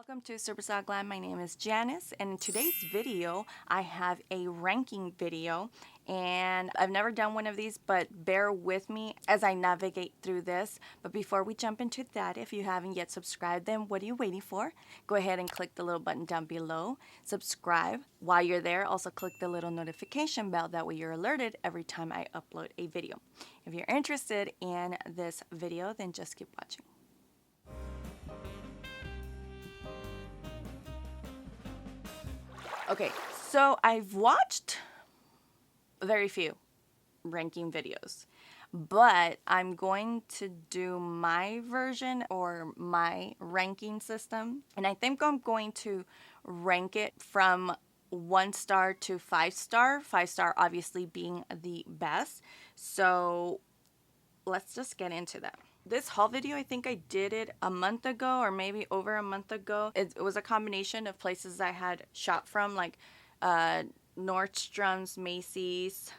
Welcome to Superstarglam. My name is Janice, and in today's video I have a ranking video, and I've never done one of these, but bear with me as I navigate through this. But before we jump into that, if you haven't yet subscribed, then what are you waiting for? Go ahead and click the little button down below, subscribe. While you're there, also click the little notification bell, that way you're alerted every time I upload a video. If you're interested in this video, then just keep watching. Okay, so I've watched very few ranking videos, but I'm going to do my version or my ranking system, and I think I'm going to rank it from 1 star to 5 star, 5 star obviously being the best. So let's just get into that. This haul video, I think I did it a month ago or maybe over a month ago. It was a combination of places I had shot from, like Nordstrom's, Macy's,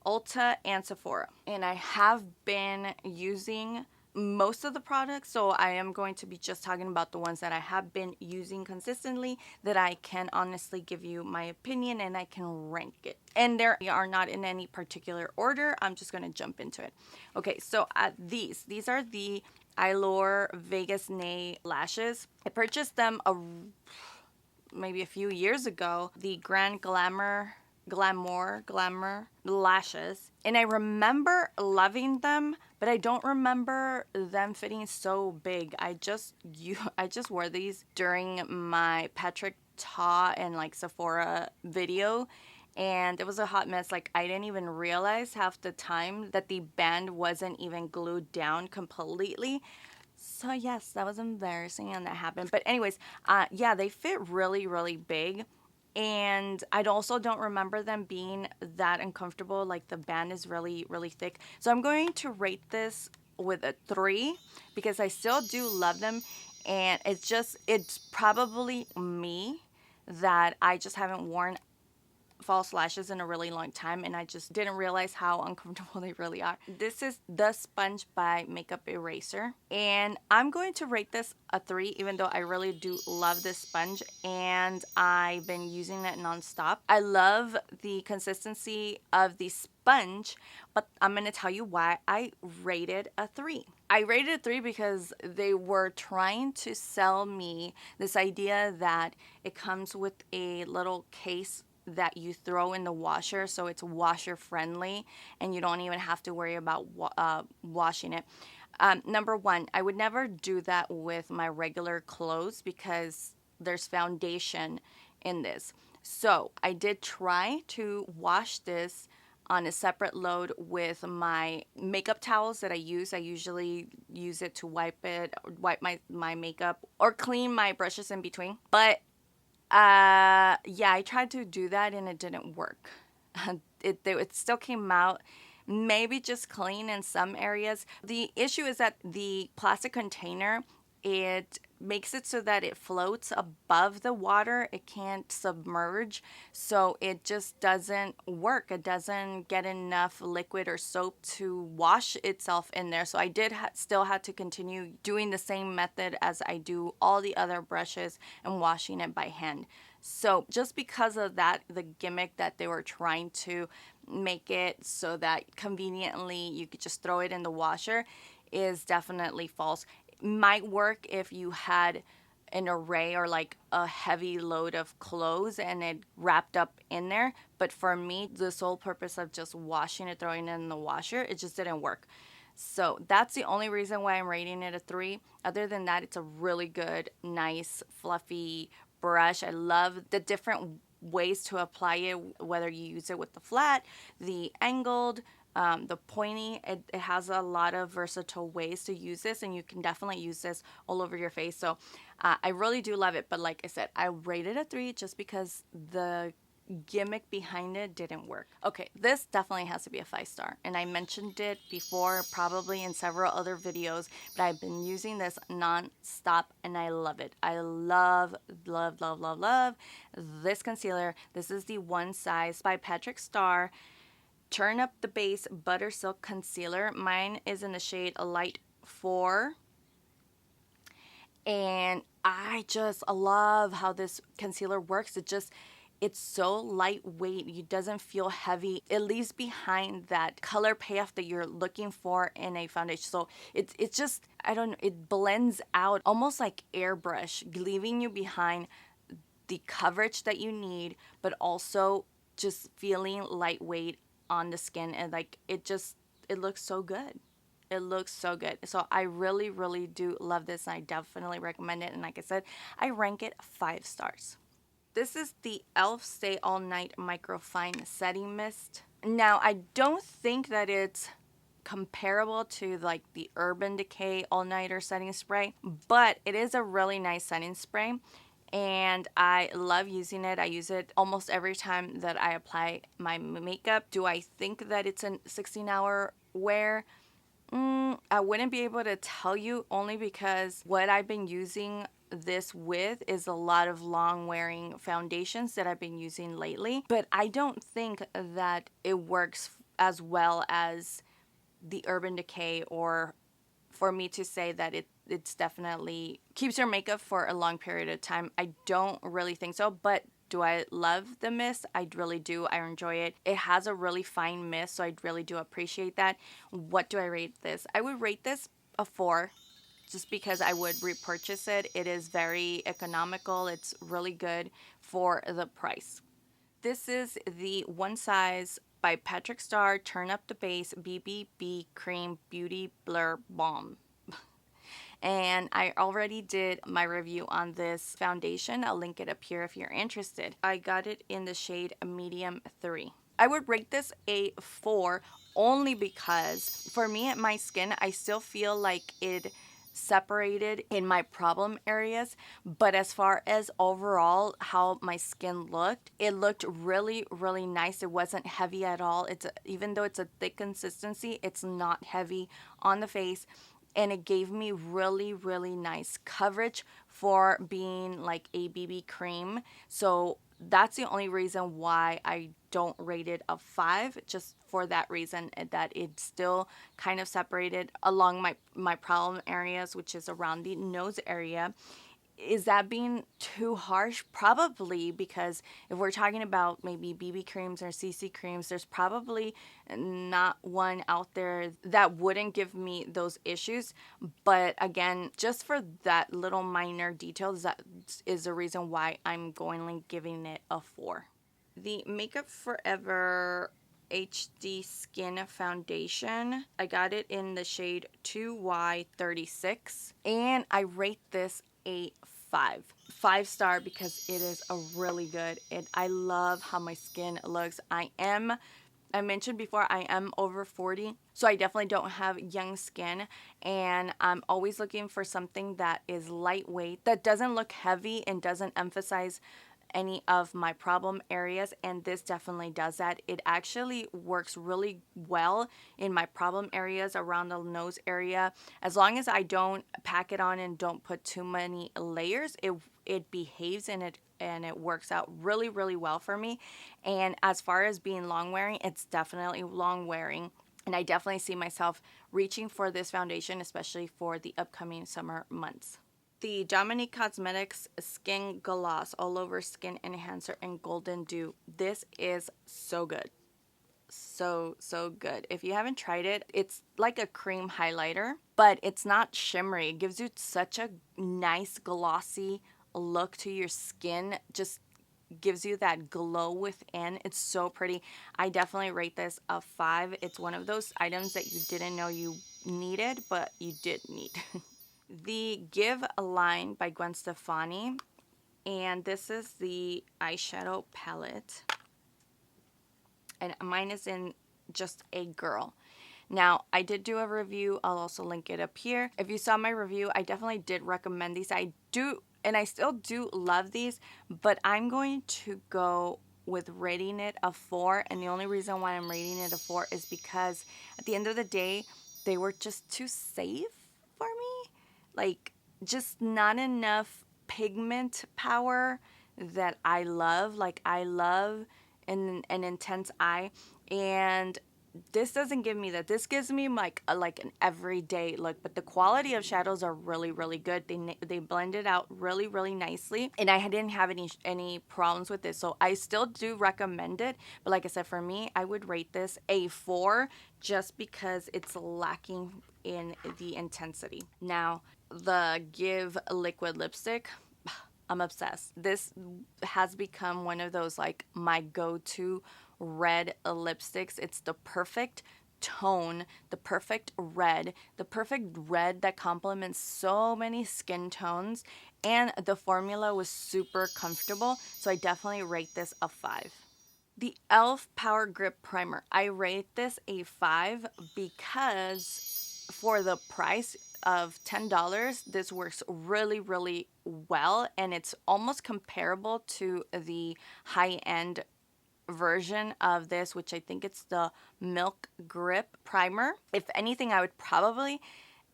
Ulta, and Sephora. And I have been using most of the products, so I am going to be just talking about the ones that I have been using consistently, that I can honestly give you my opinion and I can rank it. And they are not in any particular order. I'm just going to jump into it. Okay, so these are the Allure Vegas Nay lashes. I purchased them maybe a few years ago. The Grand Glamour lashes, and I remember loving them, but I don't remember them fitting so big. I just wore these during my Patrick Ta and like Sephora video, and it was a hot mess. Like, I didn't even realize half the time that the band wasn't even glued down completely. So yes, that was embarrassing and that happened. But anyways, yeah, they fit really big. And I also don't remember them being that uncomfortable. Like, the band is really thick. So I'm going to rate this with a 3 because I still do love them. And it's probably me that I just haven't worn false lashes in a really long time, and I just didn't realize how uncomfortable they really are. This is the Sponge by Makeup Eraser, and I'm going to rate this a 3, even though I really do love this sponge and I've been using it nonstop. I love the consistency of the sponge, but I'm going to tell you why I rated a 3. I rated a 3 because they were trying to sell me this idea that it comes with a little case that you throw in the washer, so it's washer friendly and you don't even have to worry about washing it. Number one, I would never do that with my regular clothes because there's foundation in this. So I did try to wash this on a separate load with my makeup towels that I use. I usually use it to wipe my makeup or clean my brushes in between. But yeah, I tried to do that and it didn't work. It still came out maybe just clean in some areas. The issue is that the plastic container, it makes it so that it floats above the water. It can't submerge, so it just doesn't work. It doesn't get enough liquid or soap to wash itself in there. So I did still had to continue doing the same method as I do all the other brushes and washing it by hand. So just because of that, the gimmick that they were trying to make it so that conveniently you could just throw it in the washer is definitely false. Might work if you had an array or like a heavy load of clothes and it wrapped up in there, but for me, the sole purpose of just washing it, throwing it in the washer, it just didn't work. So that's the only reason why I'm rating it a 3. Other than that, it's a really good, nice, fluffy brush. I love the different ways to apply it, whether you use it with the flat, the angled, the pointy. It has a lot of versatile ways to use this, and you can definitely use this all over your face. So I really do love it. But like I said, I rated a 3 just because the gimmick behind it didn't work. Okay, this definitely has to be a 5 star, and I mentioned it before, probably in several other videos, but I've been using this non-stop and I love it. I love this concealer. This is the One Size by Patrick Starr Turn Up the Base Butter Silk Concealer. Mine is in the shade Light 4, and I just love how this concealer works. It's so lightweight. It doesn't feel heavy. It leaves behind that color payoff that you're looking for in a foundation. So it's just, I don't know, it blends out almost like airbrush, leaving you behind the coverage that you need, but also just feeling lightweight on the skin. And like, it looks so good. It looks so good. So I really, really do love this. And I definitely recommend it. And like I said, I rank it 5 stars. This is the e.l.f. Stay All Night Microfine Setting Mist. Now, I don't think that it's comparable to like the Urban Decay All Nighter Setting Spray, but it is a really nice setting spray. And I love using it. I use it almost every time that I apply my makeup. Do I think that it's a 16-hour wear? I wouldn't be able to tell you, only because what I've been using this with is a lot of long wearing foundations that I've been using lately. But I don't think that it works as well as the Urban Decay, or for me to say that it's definitely keeps your makeup for a long period of time. I don't really think so, but do I love the mist? I really do. I enjoy it. It has a really fine mist, so I really do appreciate that. What do I rate this? I would rate this a 4, just because I would repurchase it. It is very economical. It's really good for the price. This is the One Size by Patrick Starr Turn Up the Base BBB Cream Beauty Blur Balm. And I already did my review on this foundation. I'll link it up here if you're interested. I got it in the shade Medium 3. I would rate this a 4 only because for me at my skin, I still feel like it separated in my problem areas, but as far as overall how my skin looked, it looked really, really nice. It wasn't heavy at all. Even though it's a thick consistency, it's not heavy on the face, and it gave me really, really nice coverage for being like a BB cream. So that's the only reason why I don't rate it a 5, just for that reason, that it's still kind of separated along my problem areas, which is around the nose area. Is that being too harsh? Probably, because if we're talking about maybe BB creams or CC creams, there's probably not one out there that wouldn't give me those issues. But again, just for that little minor details, that is the reason why I'm going giving it a 4. The Makeup Forever HD Skin Foundation. I got it in the shade 2Y36, and I rate this a 5 star because it is a really good. I love how my skin looks. I mentioned before, I am over 40, so I definitely don't have young skin, and I'm always looking for something that is lightweight, that doesn't look heavy and doesn't emphasize any of my problem areas, and this definitely does that. It actually works really well in my problem areas around the nose area. As long as I don't pack it on and don't put too many layers, it behaves, and it works out really, really well for me. And as far as being long wearing, it's definitely long wearing. And I definitely see myself reaching for this foundation, especially for the upcoming summer months. The Dominique Cosmetics Skin Gloss All Over Skin Enhancer in Golden Dew. This is so good. So good. If you haven't tried it, it's like a cream highlighter, but it's not shimmery. It gives you such a nice glossy look to your skin. Just gives you that glow within. It's so pretty. I definitely rate this a 5. It's one of those items that you didn't know you needed, but you did need. The Give line by Gwen Stefani, and this is the eyeshadow palette, and mine is in just a girl. Now, I did do a review. I'll also link it up here. If you saw my review, I definitely did recommend these. I do, and I still do love these, but I'm going to go with rating it a 4, and the only reason why I'm rating it a 4 is because at the end of the day, they were just too safe for me. Like, just not enough pigment power that I love. Like, I love an intense eye, and this doesn't give me that. This gives me like an everyday look, but the quality of shadows are really, really good. They blend it out really, really nicely, and I didn't have any problems with this. So I still do recommend it, but like I said, for me, I would rate this a 4 just because it's lacking in the intensity. Now, the Give liquid lipstick, I'm obsessed. This has become one of those like my go-to red lipsticks. It's the perfect tone, the perfect red that complements so many skin tones, and the formula was super comfortable. So I definitely rate this a 5. The e.l.f. Power Grip Primer. I rate this a 5 because for the price of $10, this works really, really well, and it's almost comparable to the high-end version of this, which I think it's the Milk Grip Primer. If anything, I would probably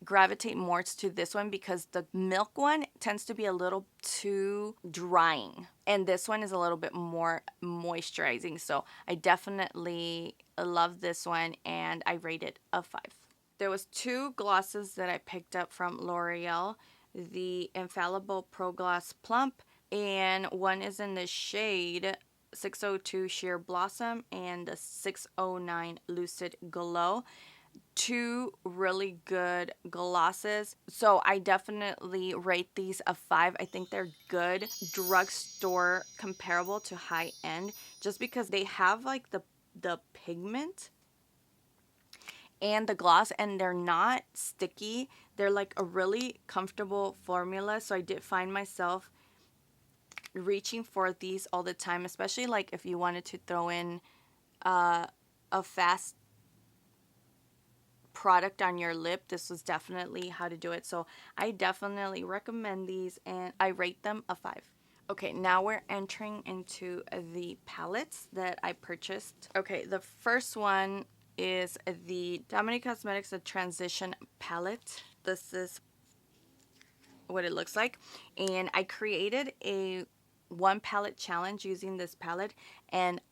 gravitate more to this one because the milk one tends to be a little too drying, and this one is a little bit more moisturizing. So I definitely love this one, and I rate it a 5. There was 2 glosses that I picked up from L'Oreal, the Infallible Pro Gloss Plump, and one is in the shade 602 Sheer Blossom and the 609 Lucid Glow. 2 really good glosses. So I definitely rate these a 5. I think they're good drugstore comparable to high end just because they have like the pigment and the gloss, and they're not sticky. They're like a really comfortable formula. So I did find myself reaching for these all the time, especially like if you wanted to throw in a fast product on your lip. This was definitely how to do it. So I definitely recommend these, and I rate them a 5. Okay, now we're entering into the palettes that I purchased. Okay, the first one is the Dominique Cosmetics The Transition palette. This is what it looks like, and I created a 1 palette challenge using this palette, and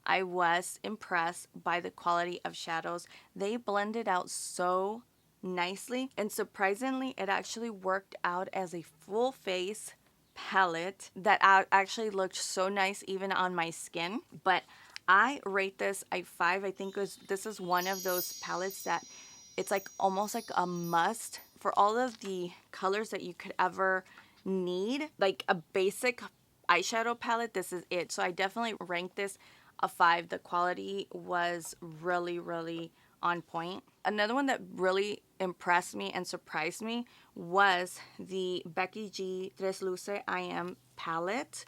I was impressed by the quality of shadows. They blended out so nicely, and surprisingly, it actually worked out as a full face palette that actually looked so nice even on my skin. But I rate this a 5. I think this is one of those palettes that it's like almost like a must for all of the colors that you could ever need. Like a basic eyeshadow palette, this is it. So I definitely rank this a 5. The quality was really, really on point. Another one that really impressed me and surprised me was the Becky G Tres Luce I Am palette.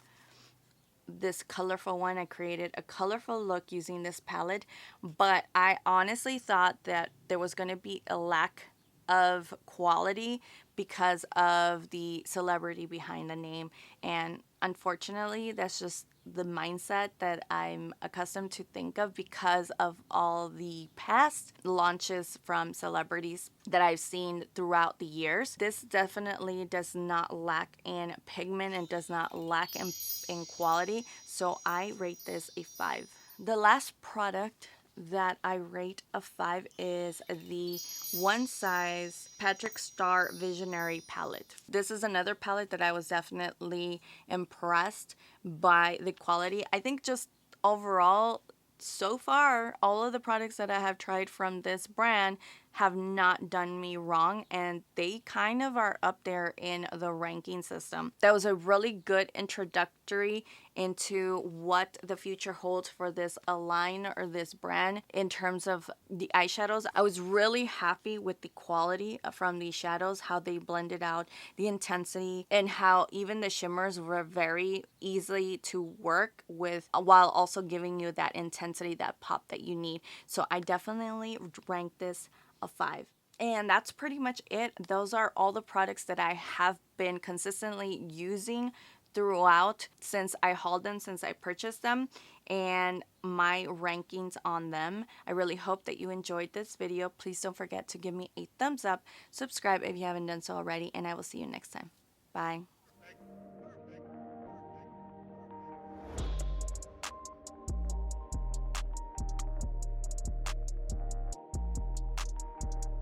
This colorful one, I created a colorful look using this palette, but I honestly thought that there was going to be a lack of quality because of the celebrity behind the name, and unfortunately that's just the mindset that I'm accustomed to think of because of all the past launches from celebrities that I've seen throughout the years. This definitely does not lack in pigment and does not lack in quality, so I rate this a 5. The last product that I rate a 5 is the One Size Patrick Star Visionary palette. This is another palette that I was definitely impressed by the quality. I think just overall, so far, all of the products that I have tried from this brand have not done me wrong, and they kind of are up there in the ranking system. That was a really good introductory into what the future holds for this line or this brand in terms of the eyeshadows. I was really happy with the quality from these shadows, how they blended out the intensity, and how even the shimmers were very easy to work with while also giving you that intensity, that pop that you need. So I definitely rank this a 5. And that's pretty much it. Those are all the products that I have been consistently using throughout since I hauled them, since I purchased them, and my rankings on them. I really hope that you enjoyed this video. Please don't forget to give me a thumbs up, subscribe if you haven't done so already, and I will see you next time. Bye.